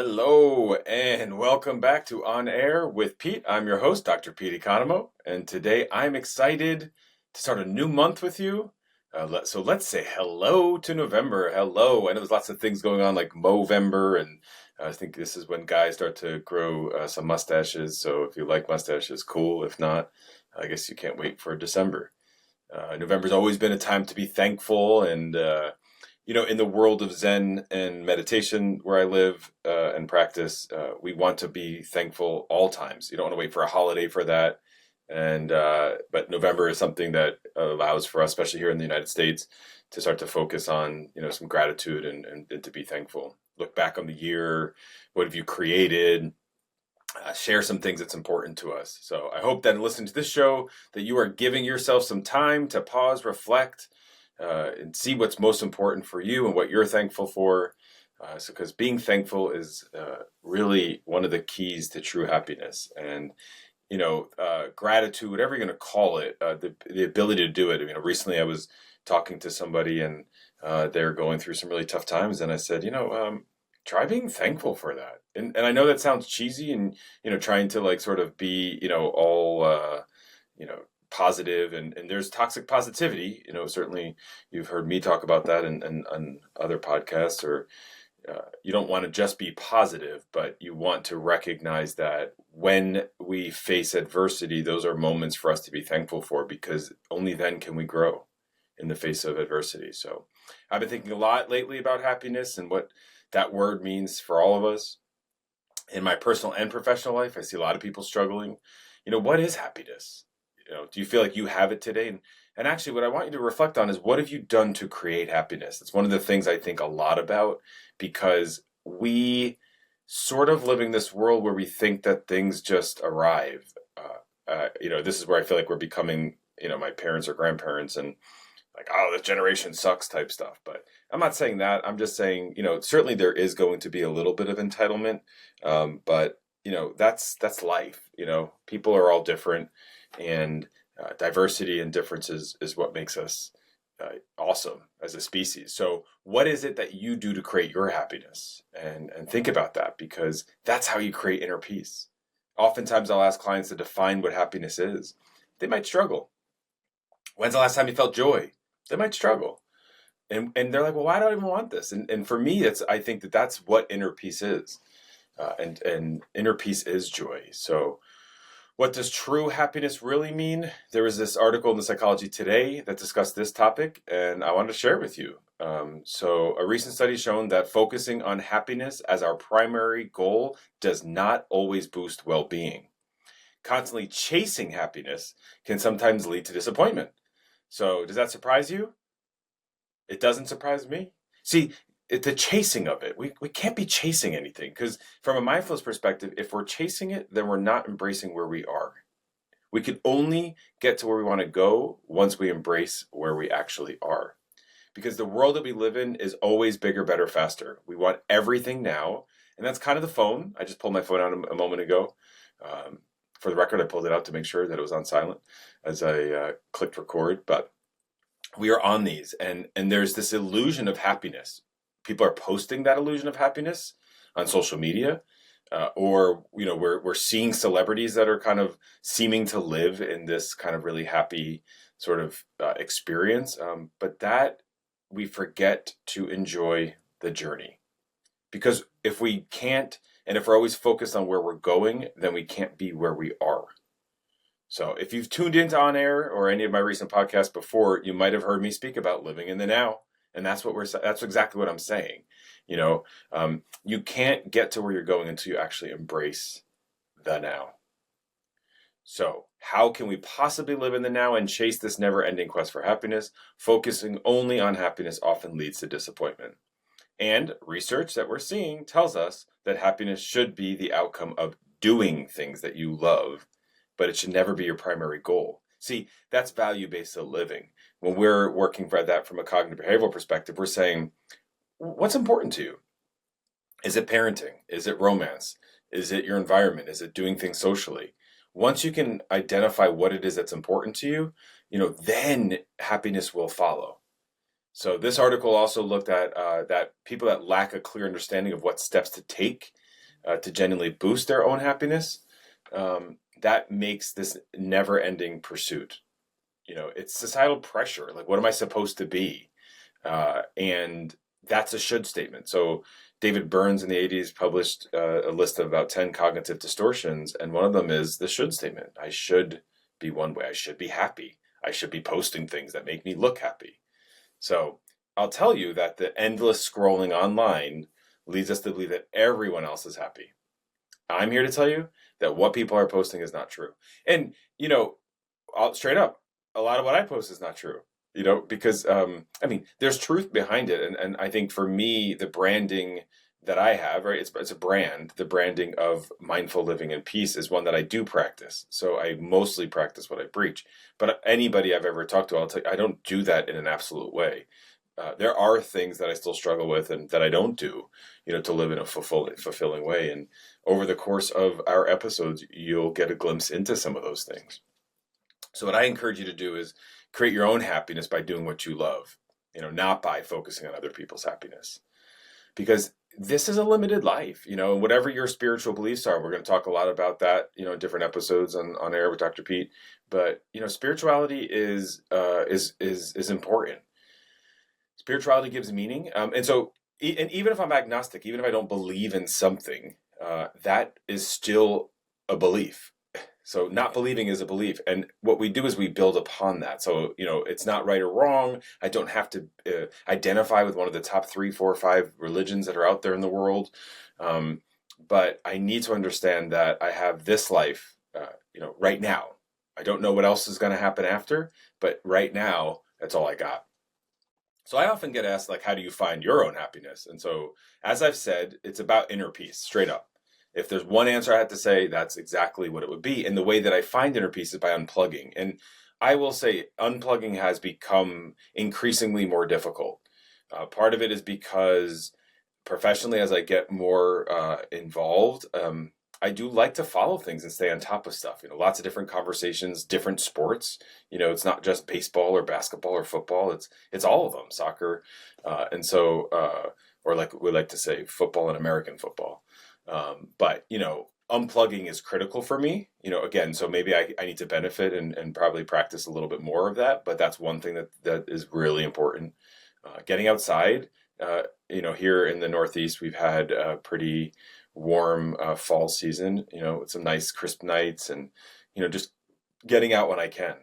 Hello and welcome back to On Air with Pete. I'm your host, Dr. Pete Economo, and today I'm excited to start a new month with you. So let's say hello to November. Hello. I know there's lots of things going on like Movember, and I think this is when guys start to grow some mustaches. So if you like mustaches, cool. If not, I guess you can't wait for December. November's always been a time to be thankful and in the world of Zen and meditation where I live and practice, we want to be thankful all times. You don't want to wait for a holiday for that. But November is something that allows for us, especially here in the United States, to start to focus on, some gratitude and to be thankful. Look back on the year. What have you created? Share some things that's important to us. So I hope that in listening to this show that you are giving yourself some time to pause, reflect, and see what's most important for you and what you're thankful for. Because being thankful is really one of the keys to true happiness. And, gratitude, whatever you're going to call it, the ability to do it. Recently I was talking to somebody and they're going through some really tough times. And I said, try being thankful for that. And I know that sounds cheesy and, trying to like sort of be, all, positive and there's toxic positivity. Certainly you've heard me talk about that and other podcasts, or you don't want to just be positive, but you want to recognize that when we face adversity, those are moments for us to be thankful for, because only then can we grow in the face of adversity. So I've been thinking a lot lately about happiness and what that word means for all of us. In my personal and professional life, I see a lot of people struggling. What is happiness? Do you feel like you have it today? And actually, what I want you to reflect on is, what have you done to create happiness? It's one of the things I think a lot about, because we sort of live in this world where we think that things just arrive. This is where I feel like we're becoming, my parents or grandparents, and like, oh, this generation sucks type stuff. But I'm not saying that. I'm just saying, certainly there is going to be a little bit of entitlement. But that's life. People are all different, and diversity and differences is what makes us awesome as a species. So what is it that you do to create your happiness? And think about that, because that's how you create inner peace. Oftentimes I'll ask clients to define what happiness is. They might struggle. When's the last time you felt joy? They might struggle. And they're like, well, why do I even want this? And for me, I think that's what inner peace is. And inner peace is joy. So what does true happiness really mean? There was this article in the Psychology Today that discussed this topic, and I wanted to share it with you. So a recent study shown that focusing on happiness as our primary goal does not always boost well-being. Constantly chasing happiness can sometimes lead to disappointment. So does that surprise you? It doesn't surprise me. See, the chasing of it, we can't be chasing anything, because from a mindfulness perspective, if we're chasing it, then we're not embracing where we are. We can only get to where we want to go once we embrace where we actually are. Because the world that we live in is always bigger, better, faster. We want everything now. And that's kind of the phone. I just pulled my phone out a moment ago. For the record, I pulled it out to make sure that it was on silent as I clicked record. But we are on these, and there's this illusion of happiness. People are posting that illusion of happiness on social media, or we're seeing celebrities that are kind of seeming to live in this kind of really happy sort of experience. But that we forget to enjoy the journey, because if we can't, and if we're always focused on where we're going, then we can't be where we are. So if you've tuned into On Air or any of my recent podcasts before, you might have heard me speak about living in the now. And that's exactly what I'm saying. You can't get to where you're going until you actually embrace the now. So how can we possibly live in the now and chase this never-ending quest for happiness? Focusing only on happiness often leads to disappointment. And research that we're seeing tells us that happiness should be the outcome of doing things that you love, but it should never be your primary goal. See, that's value-based living. When we're working for that from a cognitive behavioral perspective, we're saying, what's important to you? Is it parenting? Is it romance? Is it your environment? Is it doing things socially? Once you can identify what it is that's important to you, then happiness will follow. So this article also looked at that people that lack a clear understanding of what steps to take to genuinely boost their own happiness, that makes this never-ending pursuit. It's societal pressure. Like, what am I supposed to be? And that's a should statement. So David Burns in the 80s published a list of about 10 cognitive distortions, and one of them is the should statement. I should be one way. I should be happy. I should be posting things that make me look happy. So I'll tell you that the endless scrolling online leads us to believe that everyone else is happy. I'm here to tell you that what people are posting is not true. And, straight up, a lot of what I post is not true. Because, there's truth behind it. And I think for me, the branding that I have, right, it's a brand. The branding of mindful living and peace is one that I do practice. So I mostly practice what I preach. But anybody I've ever talked to, I'll tell you, I don't do that in an absolute way. There are things that I still struggle with and that I don't do, to live in a fulfilling way. And over the course of our episodes, you'll get a glimpse into some of those things. So what I encourage you to do is create your own happiness by doing what you love, not by focusing on other people's happiness. Because this is a limited life, and whatever your spiritual beliefs are, we're going to talk a lot about that, in different episodes on air with Dr. Pete. But, spirituality is important. Spirituality gives meaning. And even if I'm agnostic, even if I don't believe in something, that is still a belief. So not believing is a belief. And what we do is we build upon that. So, it's not right or wrong. I don't have to identify with one of the top 3, 4, 5 religions that are out there in the world. But I need to understand that I have this life, right now. I don't know what else is going to happen after, but right now, that's all I got. So I often get asked, like, how do you find your own happiness? And so, as I've said, it's about inner peace, straight up. If there's one answer I had to say, that's exactly what it would be. And the way that I find inner peace is by unplugging. And I will say unplugging has become increasingly more difficult. Part of it is because professionally, as I get more involved, I do like to follow things and stay on top of stuff. Lots of different conversations, different sports. It's not just baseball or basketball or football. It's all of them, soccer, or like we like to say, football and American football. But unplugging is critical for me. Again, so maybe I need to benefit and probably practice a little bit more of that. But that's one thing that is really important. Getting outside. Here in the Northeast, we've had a pretty warm fall season, with some nice crisp nights and, just getting out when I can,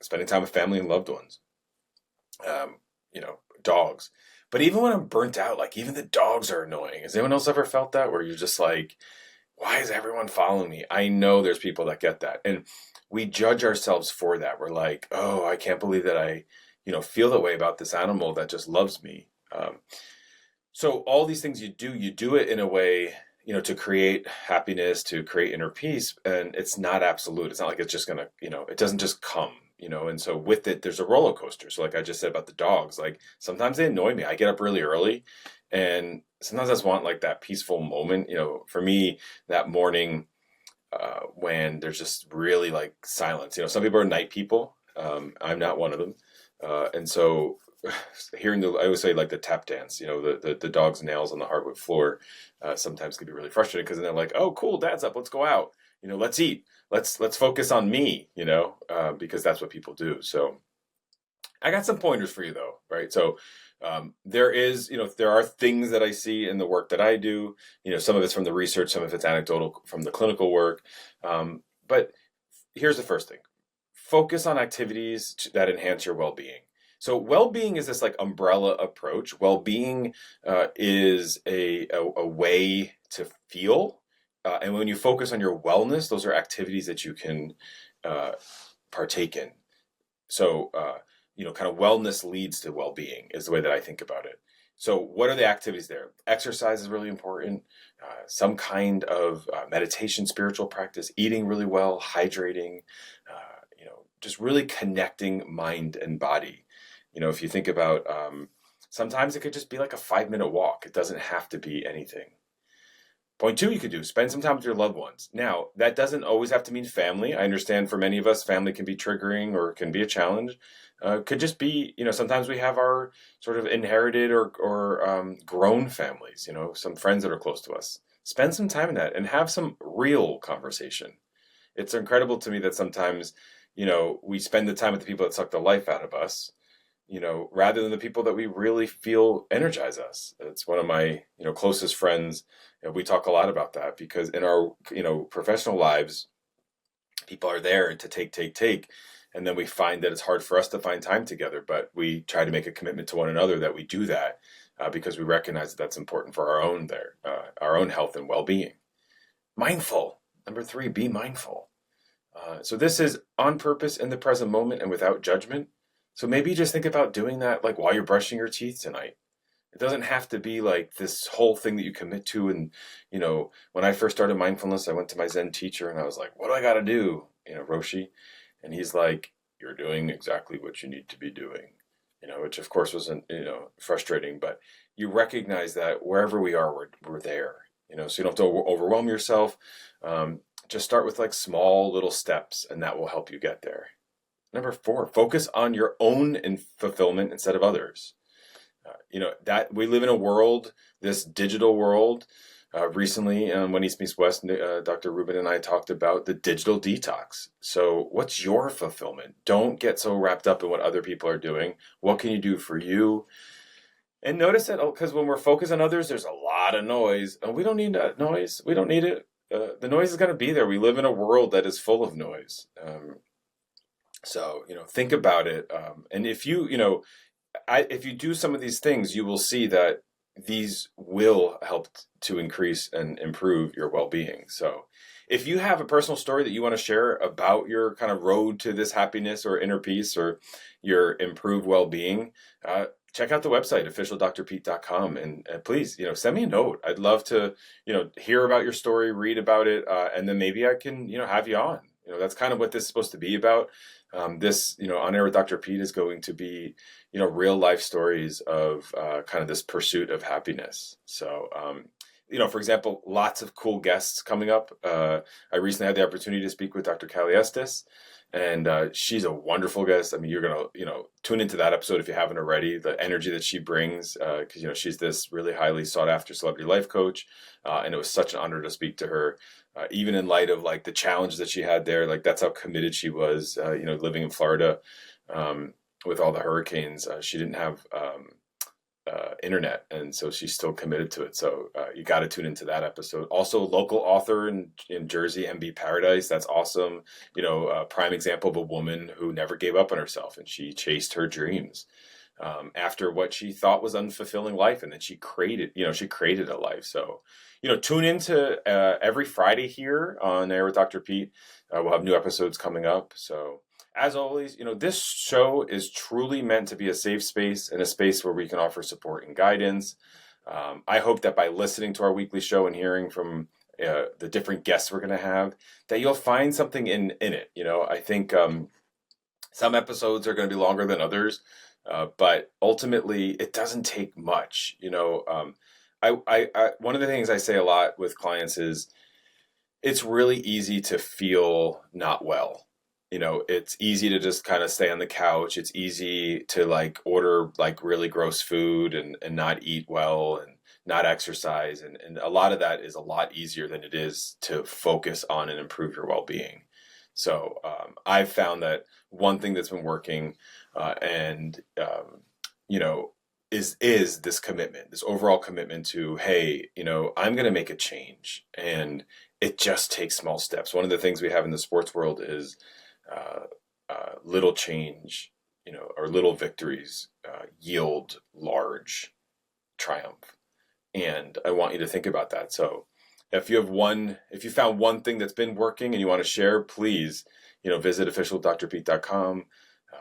spending time with family and loved ones, dogs. But even when I'm burnt out, like even the dogs are annoying. Has anyone else ever felt that where you're just like, why is everyone following me? I know there's people that get that. And we judge ourselves for that. We're like, oh, I can't believe that I, feel that way about this animal that just loves me. So all these things you do it in a way, to create happiness, to create inner peace. And it's not absolute. It's not like it's just going to, it doesn't just come, and so with it, there's a roller coaster. So like I just said about the dogs, like sometimes they annoy me. I get up really early and sometimes I just want like that peaceful moment, for me that morning, when there's just really like silence, some people are night people. I'm not one of them. And so hearing I always say like the tap dance, the dog's nails on the hardwood floor, sometimes can be really frustrating because then they're like, oh, cool, dad's up, let's go out, let's eat, let's focus on me, because that's what people do. So I got some pointers for you though, right? So there are things that I see in the work that I do, some of it's from the research, some of it's anecdotal from the clinical work. But here's the first thing. Focus on activities that enhance your well-being. So well-being is this like umbrella approach. Well-being is a way to feel. And when you focus on your wellness, those are activities that you can partake in. So, kind of wellness leads to well-being is the way that I think about it. So what are the activities there? Exercise is really important. Some kind of meditation, spiritual practice, eating really well, hydrating, just really connecting mind and body. If you think about, sometimes it could just be like a 5-minute walk. It doesn't have to be anything. Point 2, you could do, spend some time with your loved ones. Now, that doesn't always have to mean family. I understand for many of us, family can be triggering or can be a challenge. Could just be, sometimes we have our sort of inherited or grown families, some friends that are close to us. spend some time in that and have some real conversation. It's incredible to me that sometimes, we spend the time with the people that suck the life out of us, rather than the people that we really feel energize us. It's one of my, closest friends. We talk a lot about that because in our, professional lives, people are there to take. And then we find that it's hard for us to find time together, but we try to make a commitment to one another that we do that because we recognize that that's important for our own health and well-being. Mindful. Number 3, be mindful. So this is on purpose in the present moment and without judgment. So maybe just think about doing that like while you're brushing your teeth tonight. It doesn't have to be like this whole thing that you commit to. And, when I first started mindfulness, I went to my Zen teacher and I was like, what do I got to do? Roshi. And he's like, you're doing exactly what you need to be doing, which of course wasn't, frustrating, but you recognize that wherever we are, we're there, so you don't have to overwhelm yourself. Just start with like small little steps and that will help you get there. Number 4, focus on your own fulfillment instead of others. That we live in a world, this digital world. Recently, when East Meets West, Dr. Rubin and I talked about the digital detox. So what's your fulfillment? Don't get so wrapped up in what other people are doing. What can you do for you? And notice that, because when we're focused on others, there's a lot of noise. And we don't need that noise. We don't need it. The noise is going to be there. We live in a world that is full of noise. So, think about it. And if if you do some of these things, you will see that these will help to increase and improve your well-being. So if you have a personal story that you want to share about your kind of road to this happiness or inner peace or your improved well-being, check out the website, officialdrpete.com. And please, send me a note. I'd love to, hear about your story, read about it. And then maybe I can, have you on. That's kind of what this is supposed to be about. This, On Air with Dr. Pete is going to be, real life stories of kind of this pursuit of happiness. So, for example, lots of cool guests coming up. I recently had the opportunity to speak with Dr. Callie Estes, and she's a wonderful guest. I mean, you're going to, tune into that episode if you haven't already, the energy that she brings, because, she's this really highly sought after celebrity life coach. And it was such an honor to speak to her. Even in light of like the challenge that she had there, like that's how committed she was, living in Florida with all the hurricanes. She didn't have internet, and so she's still committed to it. So you got to tune into that episode. Also, local author in Jersey, MB Paradise. That's awesome. A prime example of a woman who never gave up on herself, and she chased her dreams after what she thought was unfulfilling life, and then she created a life. So, tune into every Friday here on Air with Dr. Pete. We'll have new episodes coming up. So, as always, this show is truly meant to be a safe space and a space where we can offer support and guidance. I hope that by listening to our weekly show and hearing from the different guests we're going to have, that you'll find something in it. I think some episodes are going to be longer than others. But ultimately, it doesn't take much. One of the things I say a lot with clients is it's really easy to feel not well. It's easy to just kind of stay on the couch. It's easy to like order like really gross food and not eat well and not exercise. And a lot of that is a lot easier than it is to focus on and improve your well-being. So I've found that one thing that's been working is this commitment, this overall commitment to, hey, I'm going to make a change, and it just takes small steps. One of the things we have in the sports world is little change, or little victories yield large triumph. And I want you to think about that. So if you found one thing that's been working and you want to share, please, visit officialdrpete.com.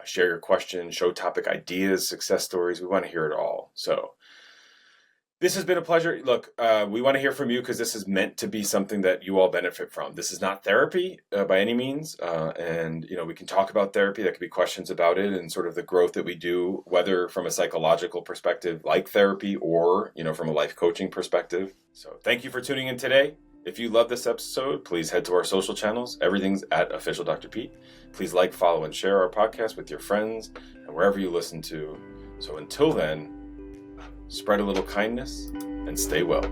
Share your questions, show topic ideas, success stories. We want to hear it all. So this has been a pleasure. Look, we want to hear from you because this is meant to be something that you all benefit from. This is not therapy by any means. And we can talk about therapy. There could be questions about it and sort of the growth that we do, whether from a psychological perspective like therapy or, from a life coaching perspective. So thank you for tuning in today. If you love this episode, please head to our social channels. Everything's at Official Dr. Pete. Please like, follow, and share our podcast with your friends and wherever you listen to. So until then, spread a little kindness and stay well.